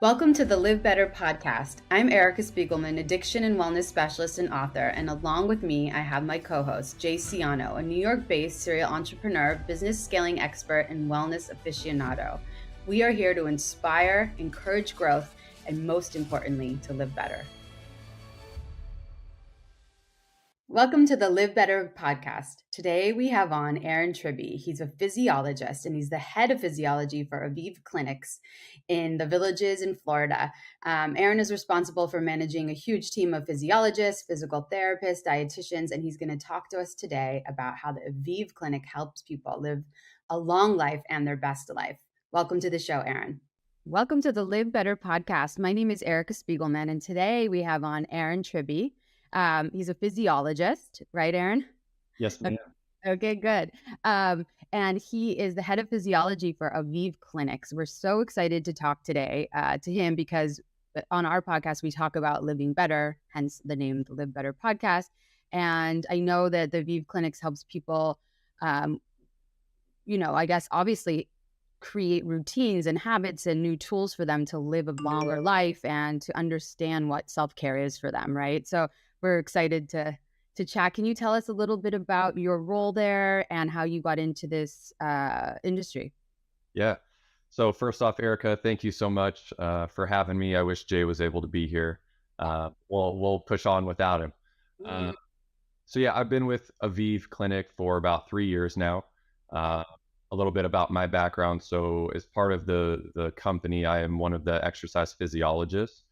Welcome to the LivBtr podcast. I'm Erica Spiegelman, addiction and wellness specialist and author, and along with me, I have my co-host, Jay Siano, a New York-based serial entrepreneur, business scaling expert, and wellness aficionado. We are here to inspire, encourage growth, and most importantly, to live better. Welcome to the LivBtr podcast. Today we have on Aaron Tribby. He's a physiologist and he's the head of physiology for Aviv Clinics in the Villages in Florida. Aaron is responsible for managing a huge team of physiologists, physical therapists, dietitians, and he's going to talk to us today about how the Aviv Clinic helps people live a long life and their best life. Welcome to the show, Aaron. Welcome to the LivBtr podcast. My name is Erica Spiegelman, and today we have on Aaron Tribby. He's a physiologist, right, Aaron? Yes, ma'am. Okay, good. And he is the head of physiology for Aviv Clinics. We're so excited to talk today to him because on our podcast, we talk about living better, hence the name, the LivBtr podcast. And I know that the Aviv Clinics helps people, I guess, obviously create routines and habits and new tools for them to live a longer life and to understand what self-care is for them, right? So we're excited to chat. Can you tell us a little bit about your role there and how you got into this industry? Yeah. So first off, Erica, thank you so much for having me. I wish Jay was able to be here. We'll push on without him. So yeah, I've been with Aviv Clinic for about 3 years now. A little bit about my background. So as part of the company, I am one of the exercise physiologists.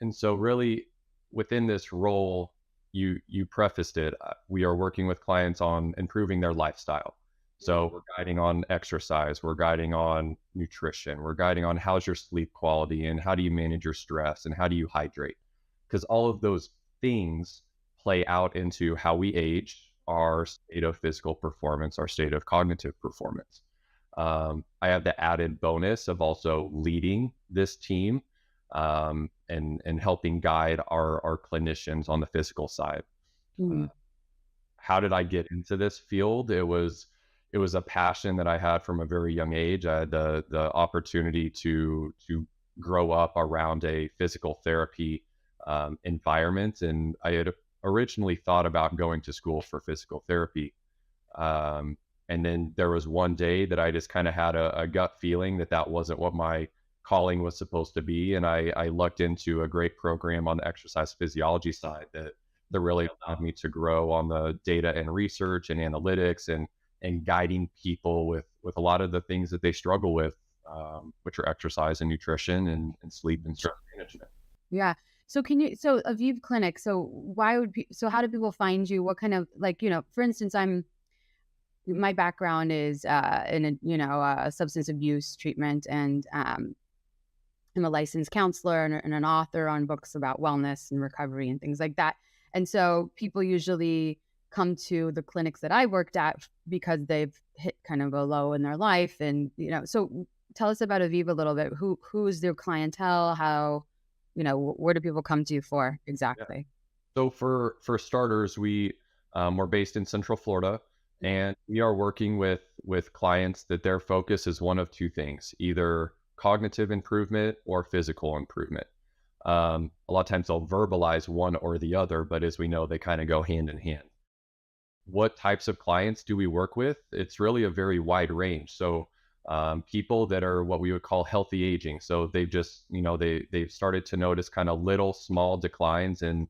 And so really within this role, you prefaced it, we are working with clients on improving their lifestyle. So we're guiding on exercise, we're guiding on nutrition, we're guiding on how's your sleep quality and how do you manage your stress and how do you hydrate? Because all of those things play out into how we age, our state of physical performance, our state of cognitive performance. I have the added bonus of also leading this team and helping guide our clinicians on the physical side. How did I get into this field? It was a passion that I had from a very young age. I had the opportunity to grow up around a physical therapy environment, and I had originally thought about going to school for physical therapy. And then there was one day that I just kind of had a gut feeling that wasn't what my calling was supposed to be. And I looked into a great program on the exercise physiology side that really allowed me to grow on the data and research and analytics and guiding people with a lot of the things that they struggle with, which are exercise and nutrition and sleep and stress management. Yeah. So Aviv Clinic, how do people find you? What kind of, for instance, my background is in a substance abuse treatment, and I'm a licensed counselor and an author on books about wellness and recovery and things like that. And so people usually come to the clinics that I worked at because they've hit kind of a low in their life. And, so tell us about Aviv a little bit. Who is their clientele? How, where do people come to you for exactly? Yeah. So for starters, we're based in Central Florida. And we are working with clients that their focus is one of two things, either cognitive improvement or physical improvement. A lot of times they'll verbalize one or the other, but as we know, they kind of go hand in hand. What types of clients do we work with? It's really a very wide range. So people that are what we would call healthy aging. So they've just, they've started to notice kind of little small declines in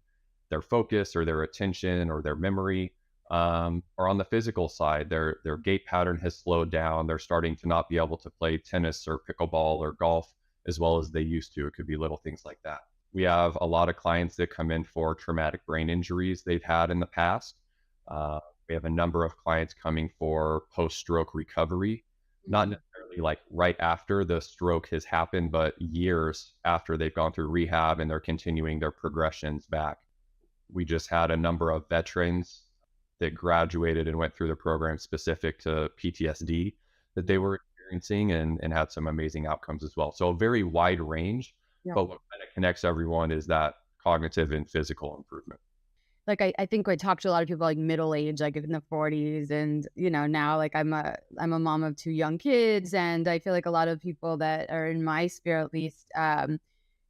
their focus or their attention or their memory. Or on the physical side, their gait pattern has slowed down. They're starting to not be able to play tennis or pickleball or golf as well as they used to. It could be little things like that. We have a lot of clients that come in for traumatic brain injuries they've had in the past. We have a number of clients coming for post-stroke recovery, not necessarily like right after the stroke has happened, but years after they've gone through rehab and they're continuing their progressions back. We just had a number of veterans that graduated and went through the program specific to PTSD that they were experiencing and had some amazing outcomes as well. So a very wide range, but what kind of connects everyone is that cognitive and physical improvement. Like, I think I talk to a lot of people like middle age, like in the 40s, and now like I'm a mom of 2 young kids, and I feel like a lot of people that are in my sphere at least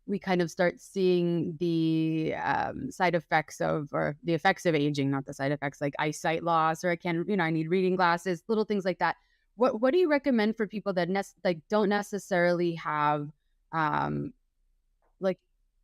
we kind of start seeing the side effects of, or the effects of aging, not the side effects, like eyesight loss, or I can't, I need reading glasses, little things like that. What do you recommend for people that like don't necessarily have like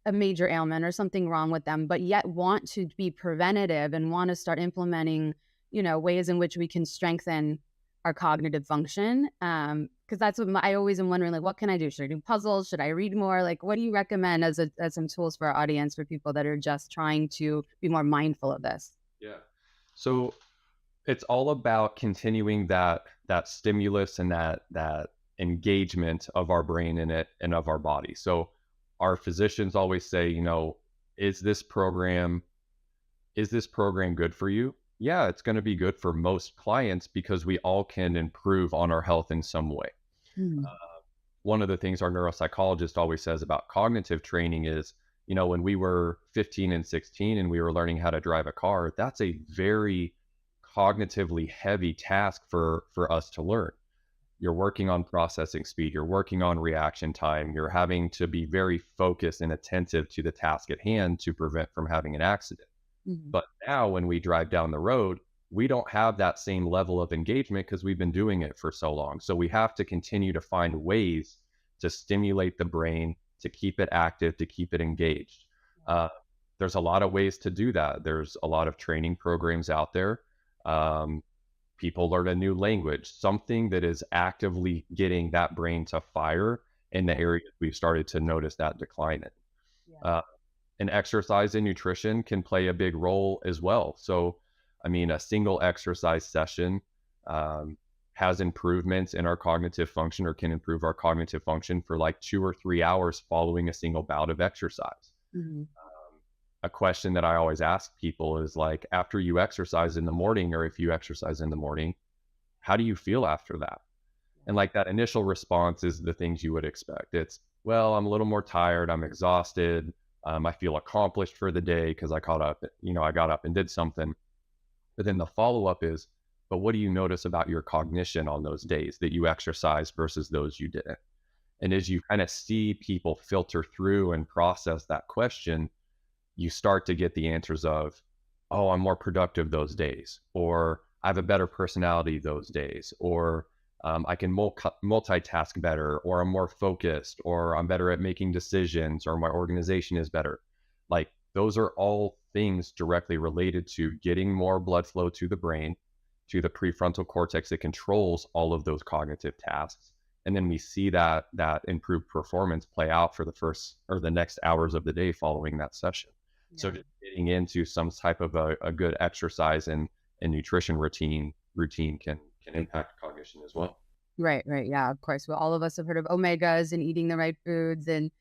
a major ailment or something wrong with them, but yet want to be preventative and want to start implementing, ways in which we can strengthen our cognitive function? Because that's what I always am wondering, like, what can I do? Should I do puzzles? Should I read more? Like, what do you recommend as some tools for our audience, for people that are just trying to be more mindful of this? Yeah. So it's all about continuing that stimulus and that engagement of our brain in it and of our body. So our physicians always say, is this program good for you? Yeah, it's going to be good for most clients because we all can improve on our health in some way. Hmm. One of the things our neuropsychologist always says about cognitive training is, when we were 15 and 16 and we were learning how to drive a car, that's a very cognitively heavy task for us to learn. You're working on processing speed, you're working on reaction time, you're having to be very focused and attentive to the task at hand to prevent from having an accident. Hmm. But now when we drive down the road, we don't have that same level of engagement because we've been doing it for so long. So we have to continue to find ways to stimulate the brain, to keep it active, to keep it engaged. There's a lot of ways to do that. There's a lot of training programs out there. Um, People learn a new language, something that is actively getting that brain to fire in the areas we've started to notice that decline in. Yeah. And exercise and nutrition can play a big role as well. So, I mean, a single exercise session has improvements in our cognitive function, or can improve our cognitive function for like 2 or 3 hours following a single bout of exercise. Hmm. A question that I always ask people is like, after you exercise in the morning, or if you exercise in the morning, how do you feel after that? And like that initial response is the things you would expect. It's, well, I'm a little more tired, I'm exhausted, I feel accomplished for the day because I got up and did something. But then the follow up is, but what do you notice about your cognition on those days that you exercised versus those you didn't? And as you kind of see people filter through and process that question, you start to get the answers of, oh, I'm more productive those days, or I have a better personality those days, or I can multitask better, or I'm more focused, or I'm better at making decisions, or my organization is better. Like those are all things directly related to getting more blood flow to the brain, to the prefrontal cortex that controls all of those cognitive tasks. And then we see that improved performance play out for the first or the next hours of the day following that session. So Yeah. just getting into some type of a good exercise and nutrition routine can impact cognition as well. Right, right. Yeah, of course. Well, all of us have heard of omegas and eating the right foods. And,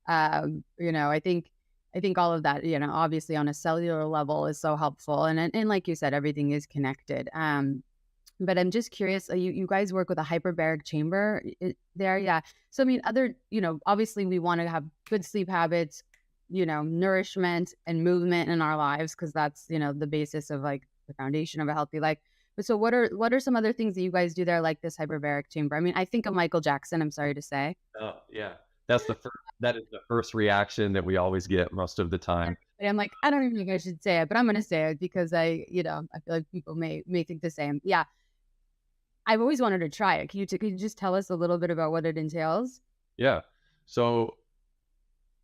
I think all of that, obviously on a cellular level is so helpful. And like you said, everything is connected. But I'm just curious, you guys work with a hyperbaric chamber there. Yeah. So, I mean, obviously we want to have good sleep habits, nourishment and movement in our lives, because that's, the basis of like the foundation of a healthy life. But so what are some other things that you guys do there, like this hyperbaric chamber? I mean, I think of Michael Jackson, I'm sorry to say. Oh, yeah. That is the first reaction that we always get most of the time. And I'm like, I don't even think I should say it, but I'm going to say it because I feel like people may think the same. Yeah. I've always wanted to try it. Can you just tell us a little bit about what it entails? Yeah. So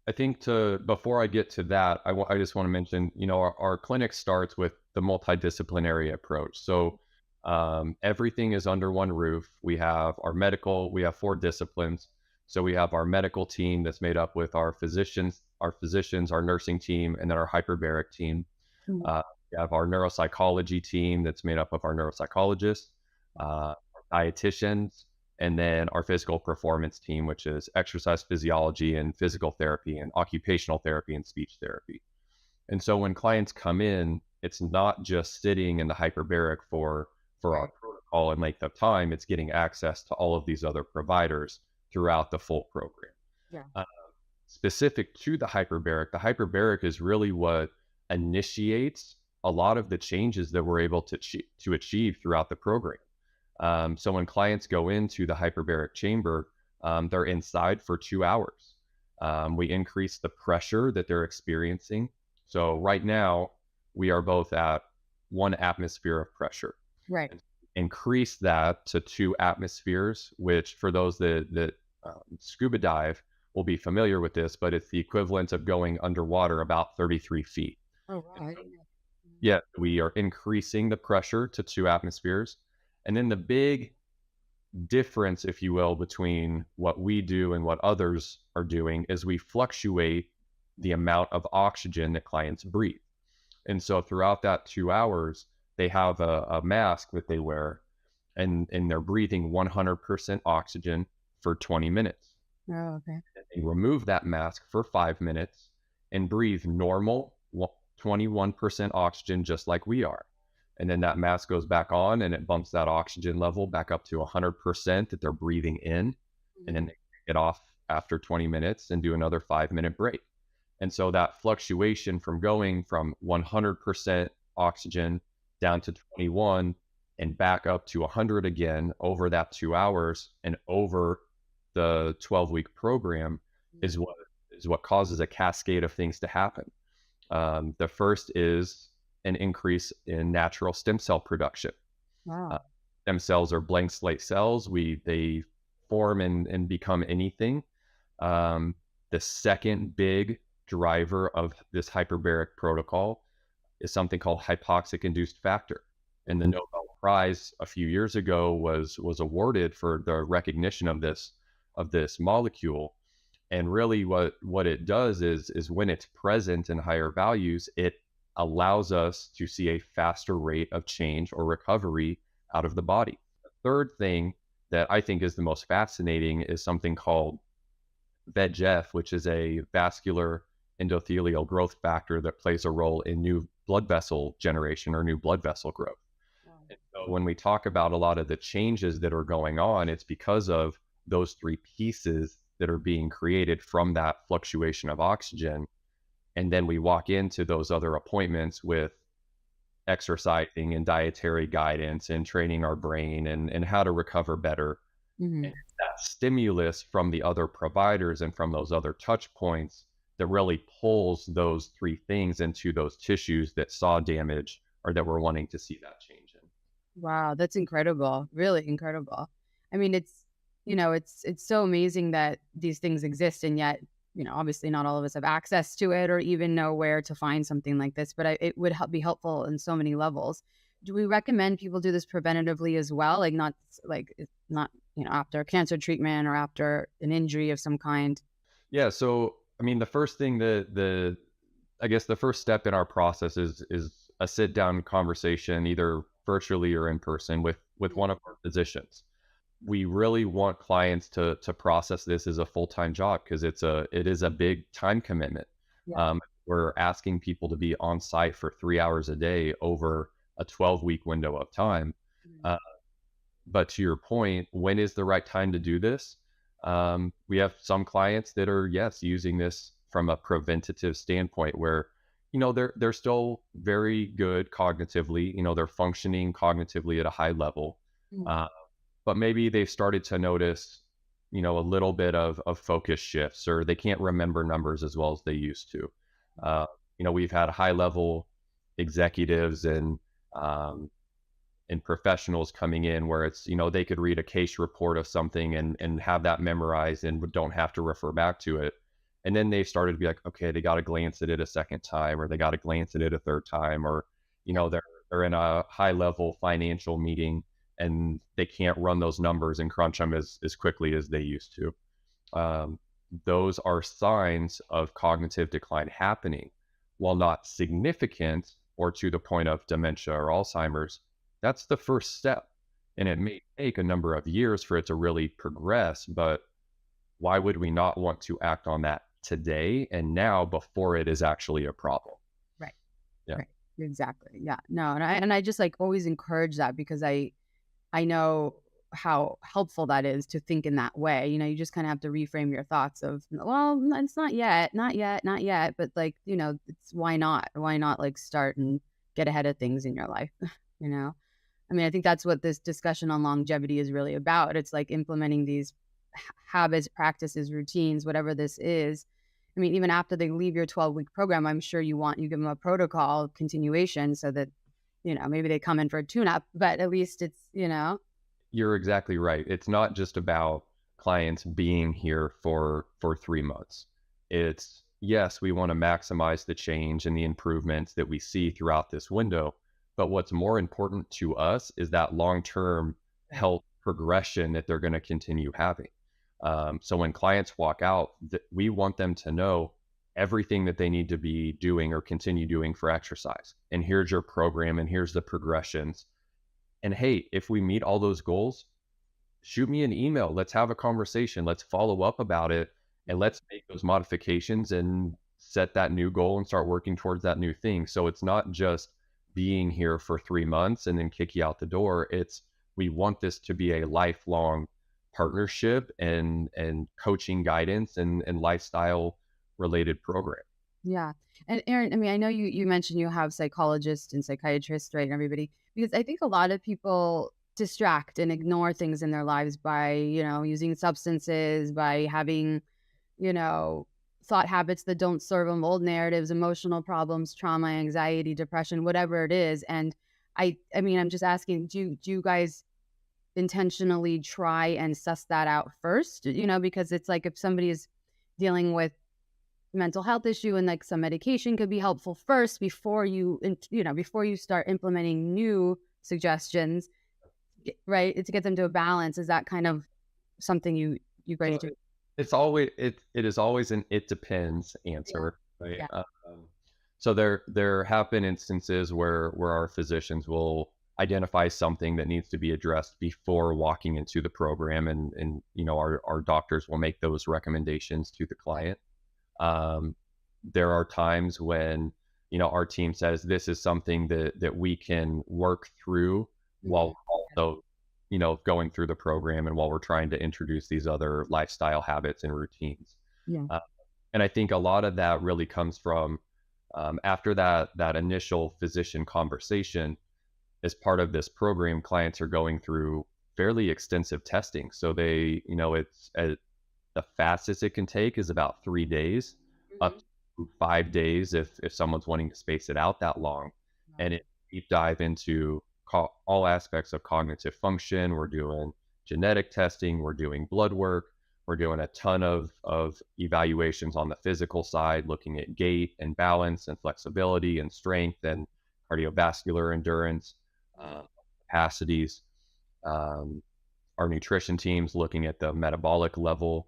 I think before I get to that, I just want to mention, our clinic starts with the multidisciplinary approach. So everything is under one roof. We have 4 disciplines. So we have our medical team that's made up with our physicians, our nursing team, and then our hyperbaric team. Mhm. We have our neuropsychology team that's made up of our neuropsychologists, dietitians, and then our physical performance team, which is exercise physiology and physical therapy and occupational therapy and speech therapy. And so when clients come in, it's not just sitting in the hyperbaric for our Right. protocol and length of time, it's getting access to all of these other providers throughout the full program. Yeah. Uh, Specific to the hyperbaric is really what initiates a lot of the changes that we're able to achieve throughout the program. So when clients go into the hyperbaric chamber, they're inside for 2 hours. We increase the pressure that they're experiencing. So right now, we are both at 1 atmosphere of pressure. Right. And increase that to 2 atmospheres, which for those that scuba dive will be familiar with this, but it's the equivalent of going underwater about 33 feet. Oh, wow. I didn't know. Yeah, we are increasing the pressure to 2 atmospheres. And then the big difference, if you will, between what we do and what others are doing is we fluctuate the amount of oxygen that clients breathe. And so throughout that 2 hours, they have a mask that they wear, and they're breathing 100% oxygen for 20 minutes. Oh, okay. They remove that mask for 5 minutes and breathe normal 21% oxygen, just like we are. And then that mask goes back on and it bumps that oxygen level back up to 100% that they're breathing in. And then they get off after 20 minutes and do another 5-minute break. And so that fluctuation from going from 100% oxygen down to 21 and back up to 100 again over that 2 hours and over the 12-week program is what causes a cascade of things to happen. The first is an increase in natural stem cell production. Wow. Stem cells are blank slate cells. They form and become anything. The second big driver of this hyperbaric protocol is something called hypoxic induced factor. And the Nobel Prize a few years ago was awarded for the recognition of this molecule. And really what it does is when it's present in higher values, it allows us to see a faster rate of change or recovery out of the body. The third thing that I think is the most fascinating is something called VEGF, which is a vascular endothelial growth factor that plays a role in new blood vessel generation or new blood vessel growth. And so when we talk about a lot of the changes that are going on, it's because of those three pieces that are being created from that fluctuation of oxygen. And then we walk into those other appointments with exercising and dietary guidance and training our brain and how to recover better. Mm-hmm. And that stimulus from the other providers and from those other touch points that really pulls those three things into those tissues that saw damage or that we're wanting to see that change in. Wow, that's incredible. Really incredible. I mean, it's so amazing that these things exist, and yet, obviously not all of us have access to it or even know where to find something like this, but it would be helpful in so many levels. Do we recommend people do this preventatively as well? Not after cancer treatment or after an injury of some kind? Yeah. So, I mean, the first thing I guess the first step in our process is a sit down conversation, either virtually or in person with one of our physicians. We really want clients to process this as a full-time job because it is a big time commitment. Yeah. We're asking people to be on site for 3 hours a day over a 12-week window of time. But to your point, when is the right time to do this? We have some clients that are, yes, using this from a preventative standpoint where, they're still very good cognitively, they're functioning cognitively at a high level. But maybe they've started to notice, a little bit of focus shifts, or they can't remember numbers as well as they used to. We've had high level executives and professionals coming in where it's, they could read a case report of something and have that memorized and don't have to refer back to it. And then they started to be like, okay, they got to glance at it a second time, or they got to glance at it a third time, or, they're in a high level financial meeting and they can't run those numbers and crunch them as quickly as they used to. Those are signs of cognitive decline happening. While not significant or to the point of dementia or Alzheimer's, that's the first step. And it may take a number of years for it to really progress, but why would we not want to act on that today and now before it is actually a problem? Right. Yeah. Right. Exactly. Yeah. No. And I just always encourage that because I know how helpful that is to think in that way. You just kind of have to reframe your thoughts of, well, it's not yet, not yet, not yet. But it's why not? Why not start and get ahead of things in your life? I mean, I think that's what this discussion on longevity is really about. It's implementing these habits, practices, routines, whatever this is. I mean, even after they leave your 12-week program, I'm sure you give them a protocol continuation so that, maybe they come in for a tune-up, but at least it's. You're exactly right. It's not just about clients being here for 3 months. It's, yes, we want to maximize the change and the improvements that we see throughout this window. But what's more important to us is that long-term health progression that they're going to continue having. So when clients walk out, we want them to know everything that they need to be doing or continue doing for exercise. And here's your program, and here's the progressions. And hey, if we meet all those goals, shoot me an email. Let's have a conversation. Let's follow up about it, and let's make those modifications and set that new goal and start working towards that new thing. So it's not just being here for 3 months and then kick you out the door. It's, we want this to be a lifelong partnership and coaching guidance and lifestyle related program. Yeah. And Aaron, I mean, I know you mentioned you have psychologists and psychiatrists, right? And everybody, because I think a lot of people distract and ignore things in their lives by, using substances, by having, thought habits that don't serve them, old narratives, emotional problems, trauma, anxiety, depression, whatever it is. And I mean, I'm just asking, do you guys intentionally try and suss that out first? Because it's like if somebody is dealing with mental health issue and like some medication could be helpful first before before you start implementing new suggestions, right? To get them to a balance. Is that kind of something you guys do? It's always, it is always an it depends answer, right? Yeah. So there have been instances where our physicians will identify something that needs to be addressed before walking into the program, and our doctors will make those recommendations to the client. There are times when our team says this is something that we can work through while also going through the program and while we're trying to introduce these other lifestyle habits and routines. Yeah. And I think a lot of that really comes from after that initial physician conversation. As part of this program, clients are going through fairly extensive testing. So they, it's the fastest it can take is about 3 days, up to 5 days if someone's wanting to space it out that long. And it deep dive into all aspects of cognitive function. We're doing genetic testing, we're doing blood work, we're doing a ton of evaluations on the physical side, looking at gait and balance and flexibility and strength and cardiovascular endurance, capacities. Our nutrition teams looking at the metabolic level,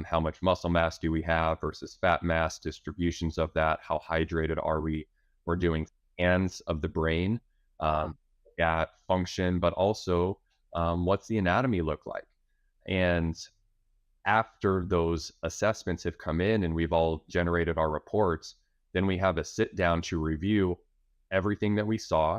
how much muscle mass do we have versus fat mass, distributions of that, how hydrated are we? We're doing scans of the brain, at function, but also what's the anatomy look like? And after those assessments have come in and we've all generated our reports, then we have a sit down to review everything that we saw.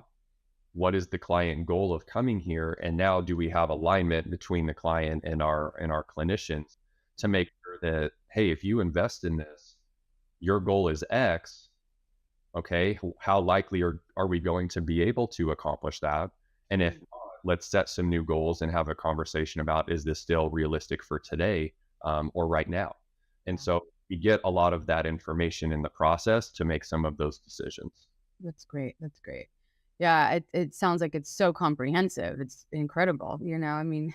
What is the client goal of coming here? And now do we have alignment between the client and our clinicians to make sure that, hey, if you invest in this, your goal is X. Okay, how likely are we going to be able to accomplish that? And if not, let's set some new goals and have a conversation about, is this still realistic for today or right now? And so we get a lot of that information in the process to make some of those decisions. That's great. That's great. Yeah, it sounds like it's so comprehensive. It's incredible. I mean,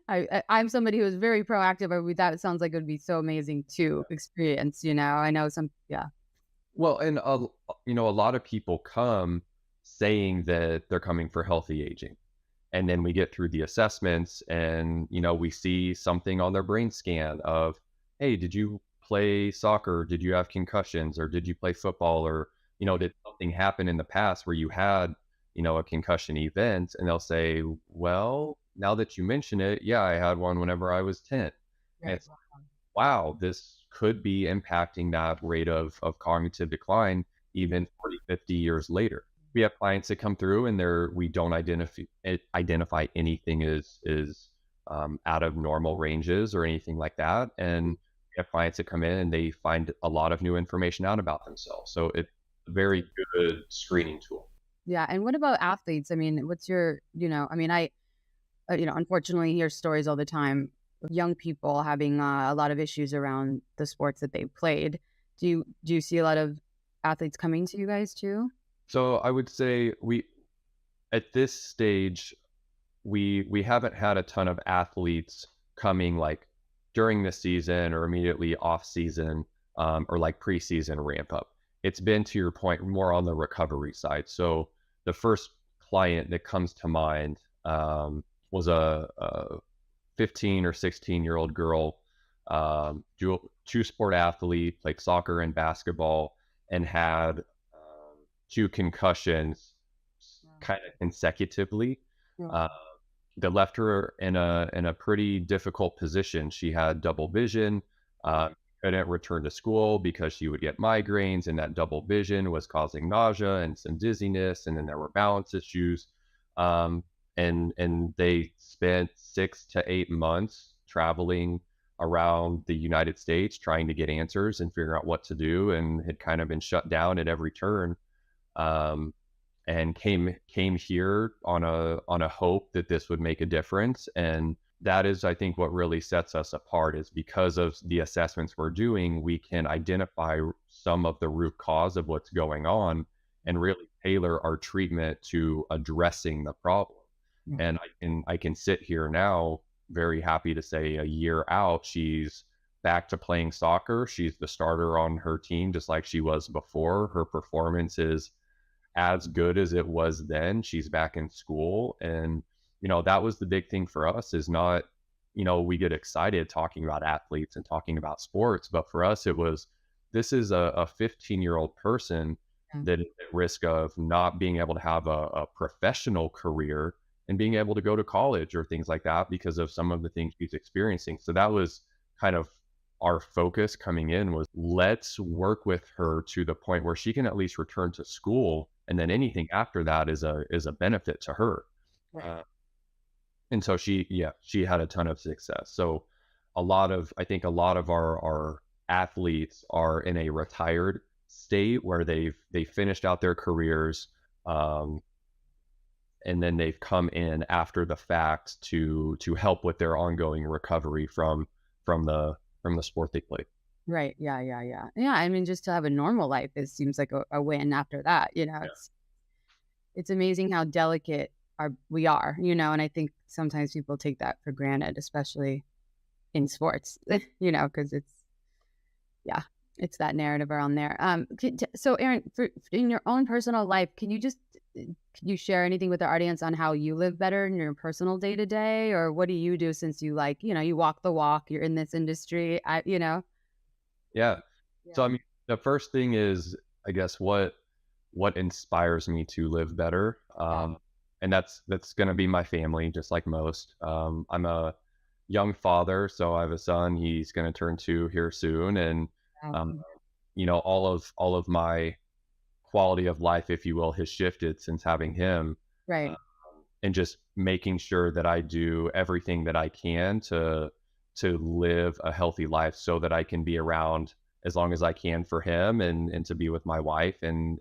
I'm somebody who is very proactive. That sounds like it would be so amazing to experience. I know some. Yeah. Well, and a lot of people come saying that they're coming for healthy aging, and then we get through the assessments, and we see something on their brain scan of, hey, did you play soccer? Did you have concussions, or did you play football, or did something happen in the past where you had a concussion event? And they'll say, well, now that you mention it, yeah, I had one whenever I was 10. And it's, wow, this could be impacting that rate of cognitive decline even 40, 50 years later. We have clients that come through and we don't identify anything as out of normal ranges or anything like that. And we have clients that come in and they find a lot of new information out about themselves. So it's a very good screening tool. Yeah. And what about athletes? I mean, what's your, I mean, I unfortunately hear stories all the time young people having a lot of issues around the sports that they played. Do you see a lot of athletes coming to you guys too? So I would say at this stage, we haven't had a ton of athletes coming like during the season or immediately off season, or like preseason ramp up. It's been, to your point, more on the recovery side. So the first client that comes to mind was a 15 or 16-year-old girl, two sport athlete, played soccer and basketball, and had two concussions kind of consecutively. Yeah. That left her in a pretty difficult position. She had double vision, couldn't return to school because she would get migraines, and that double vision was causing nausea and some dizziness, and then there were balance issues. And they spent 6 to 8 months traveling around the United States trying to get answers and figure out what to do, and had kind of been shut down at every turn. Um, and came here on a hope that this would make a difference. And that is, I think, what really sets us apart, is because of the assessments we're doing, we can identify some of the root cause of what's going on and really tailor our treatment to addressing the problem. And I can sit here now very happy to say, a year out, she's back to playing soccer. She's the starter on her team, just like she was before. Her performance is as good as it was then. She's back in school. And, that was the big thing for us, is not, we get excited talking about athletes and talking about sports, but for us, it was, this is a 15-year-old person that is at risk of not being able to have a professional career and being able to go to college or things like that because of some of the things she's experiencing. So that was kind of our focus coming in, was let's work with her to the point where she can at least return to school, and then anything after that is a benefit to her. Right. And so she had a ton of success. So I think a lot of our athletes are in a retired state where they finished out their careers, and then they've come in after the fact to help with their ongoing recovery from the sport they play. Right. Yeah. Yeah. Yeah. Yeah. I mean, just to have a normal life, it seems like a win after that. Yeah. It's amazing how delicate we are, and I think sometimes people take that for granted, especially in sports, because it's that narrative around there. So Aaron, in your own personal life, can you share anything with the audience on how you live better in your personal day to day, or what do you do, since you you walk the walk, you're in this industry, Yeah. So, I mean, the first thing is, I guess, what inspires me to live better. And that's going to be my family, just like most. I'm a young father, so I have a son. He's going to turn 2 here soon. And, Wow. all of my quality of life, if you will, has shifted since having him. Right. And just making sure that I do everything that I can to live a healthy life, so that I can be around as long as I can for him, and to be with my wife and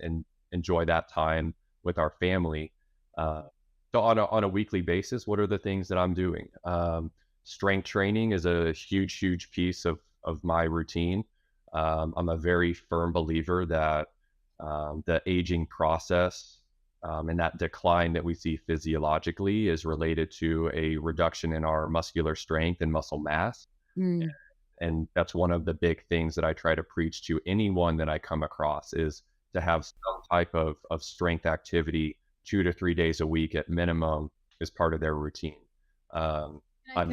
enjoy that time with our family. So on a weekly basis, what are the things that I'm doing? Strength training is a huge piece of my routine. I'm a very firm believer that the aging process, and that decline that we see physiologically, is related to a reduction in our muscular strength and muscle mass. Mm. And that's one of the big things that I try to preach to anyone that I come across, is to have some type of strength activity 2 to 3 days a week at minimum as part of their routine. Can I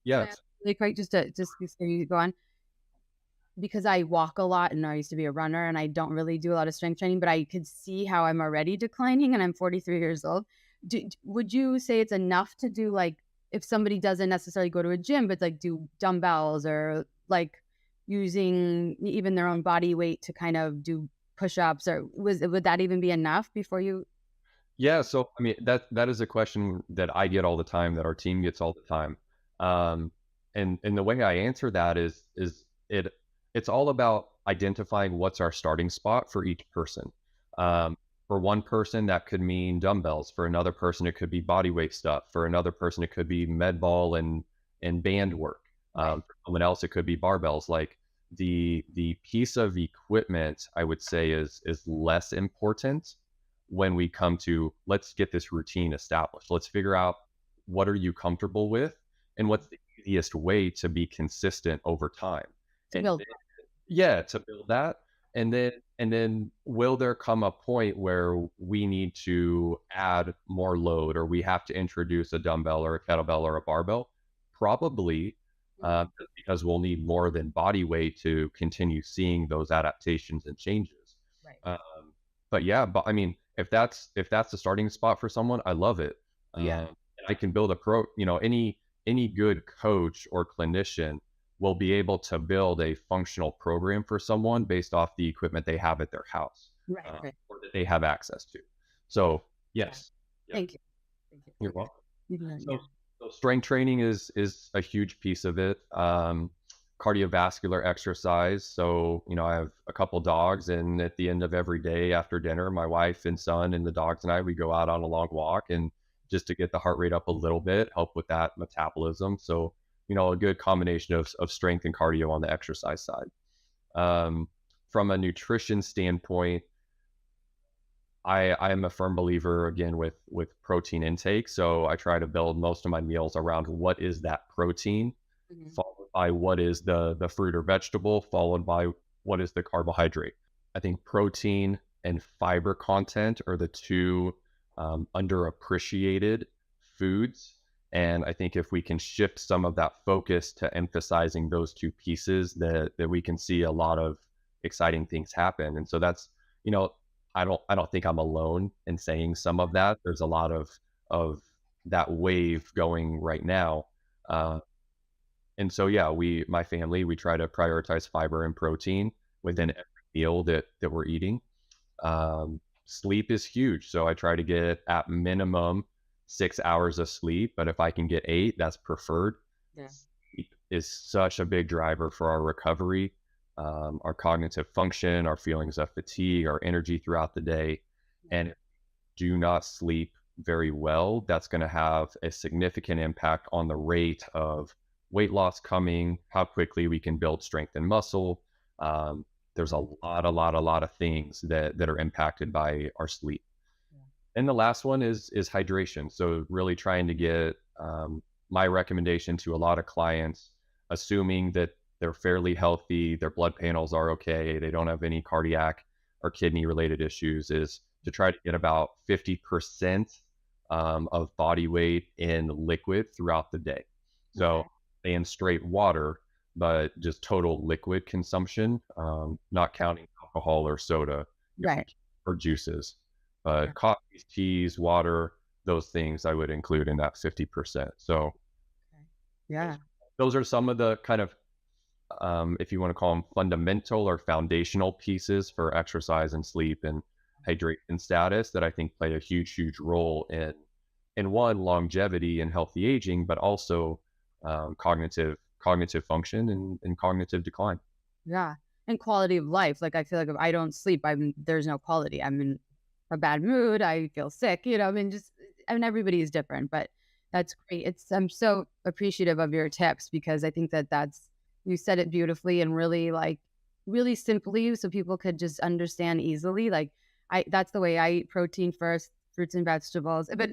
Yeah, really quick, just before you go on, because I walk a lot and I used to be a runner, and I don't really do a lot of strength training, but I could see how I'm already declining, and I'm 43 years old. Would you say it's enough to do, like, if somebody doesn't necessarily go to a gym, but like do dumbbells, or like using even their own body weight to kind of do push-ups, or would that even be enough before you? Yeah, so I mean, that is a question that I get all the time, that our team gets all the time. And the way I answer that is it's all about identifying what's our starting spot for each person. For one person, that could mean dumbbells. For another person, it could be body weight stuff. For another person, it could be med ball in band work. Right. For someone else, it could be barbells. Like the piece of equipment, I would say, is less important when we come to let's get this routine established. Let's figure out what are you comfortable with and what's the easiest way to be consistent over time. To And build. then, yeah, to build that. And then will there come a point where we need to add more load or we have to introduce a dumbbell or a kettlebell or a barbell? Probably, because we'll need more than body weight to continue seeing those adaptations and changes. Right. But yeah, but I mean, if that's the starting spot for someone, I love it. Yeah. And I can build any good coach or clinician will be able to build a functional program for someone based off the equipment they have at their house, Right. Right. or that they have access to. So yes, yeah, Thank you. Thank you. you're Okay. welcome. Yeah. So strength training is a huge piece of it. Cardiovascular exercise. So, I have a couple dogs, and at the end of every day after dinner, my wife and son and the dogs and I, we go out on a long walk, and just to get the heart rate up a little bit, help with that metabolism. So, a good combination of strength and cardio on the exercise side. From a nutrition standpoint, I am a firm believer again with protein intake. So I try to build most of my meals around what is that protein, Mhm. followed by what is the fruit or vegetable, followed by what is the carbohydrate. I think protein and fiber content are the two underappreciated foods. And I think if we can shift some of that focus to emphasizing those two pieces, that we can see a lot of exciting things happen. And so that's, you know, I don't think I'm alone in saying some of that. There's a lot of that wave going right now. And so yeah, my family, we try to prioritize fiber and protein within every meal that we're eating. Sleep is huge. So I try to get at minimum 6 hours of sleep, but if I can get 8, that's preferred. Yeah. Sleep is such a big driver for our recovery, our cognitive function, our feelings of fatigue, our energy throughout the day. And if we do not sleep very well, that's going to have a significant impact on the rate of weight loss coming, how quickly we can build strength and muscle. There's a lot of things that are impacted by our sleep. Yeah. And the last one is hydration. So really trying to get my recommendation to a lot of clients, assuming that they're fairly healthy, their blood panels are okay, they don't have any cardiac or kidney related issues, is to try to get about 50% of body weight in liquid throughout the day. So in straight water, but just total liquid consumption, not counting alcohol or soda Right. or juices. But coffees, teas, water, those things I would include in that 50%. So Yeah. those are some of the kind of, if you want to call them fundamental or foundational pieces for exercise and sleep and hydration status that I think play a huge role in one, longevity and healthy aging, but also cognitive function and cognitive decline. Yeah. And quality of life. Like I feel like if I don't sleep, there's no quality. I'm in a bad mood. I feel sick. Everybody is different, but that's great. I'm so appreciative of your tips because I think you said it beautifully and really simply so people could just understand easily. That's the way I eat protein first, fruits and vegetables. But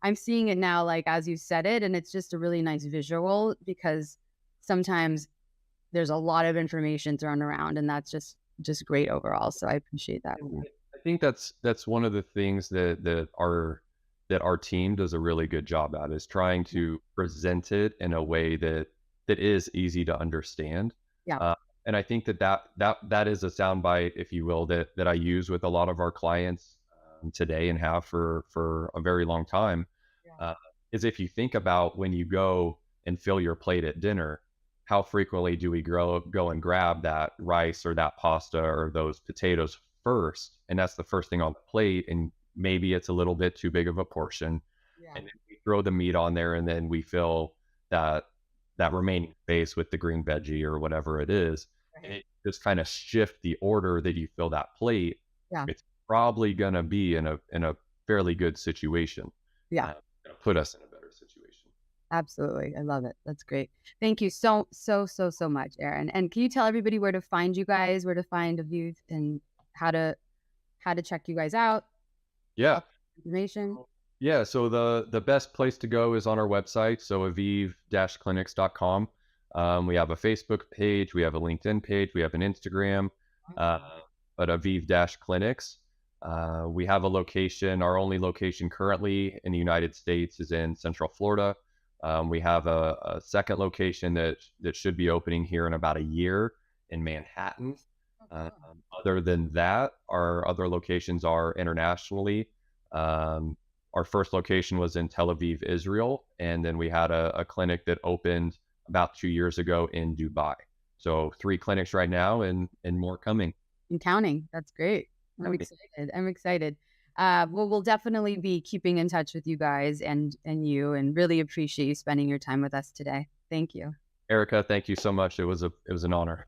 I'm seeing it now, like as you said it, and it's just a really nice visual because sometimes there's a lot of information thrown around, and that's just great overall. So I appreciate that. I think that's one of the things that our team does a really good job at, is trying to present it in a way that is easy to understand. Yeah. And I think that is a soundbite, if you will, that I use with a lot of our clients today and have for a very long time. Yeah. Is if you think about when you go and fill your plate at dinner, how frequently do we go and grab that rice or that pasta or those potatoes first? And that's the first thing on the plate. And maybe it's a little bit too big of a portion. Yeah. And then we throw the meat on there, and then we fill that remaining space with the green veggie or whatever it is. And it just kind of shift the order that you fill that plate. Yeah. It's probably gonna be in a fairly good situation. Yeah. Gonna put us in a better situation. Absolutely. I love it. That's great. Thank you so much, Aaron. And can you tell everybody where to find you guys, where to find Aviv, and how to check you guys out? Yeah. Information. Yeah, so the best place to go is on our website, so aviv-clinics.com. We have a Facebook page, we have a LinkedIn page, we have an Instagram, uh, but Aviv-Clinics. We have a location. Our only location currently in the United States is in Central Florida. We have a second location that should be opening here in about a year in Manhattan. Other than that, our other locations are internationally. Um, our first location was in Tel Aviv, Israel, and then we had a clinic that opened about 2 years ago in Dubai. So 3 clinics right now, and more coming. And counting. That's great. I'm excited. I'm excited. Well, we'll definitely be keeping in touch with you guys and you, and really appreciate you spending your time with us today. Thank you. Erica, thank you so much. It was an honor.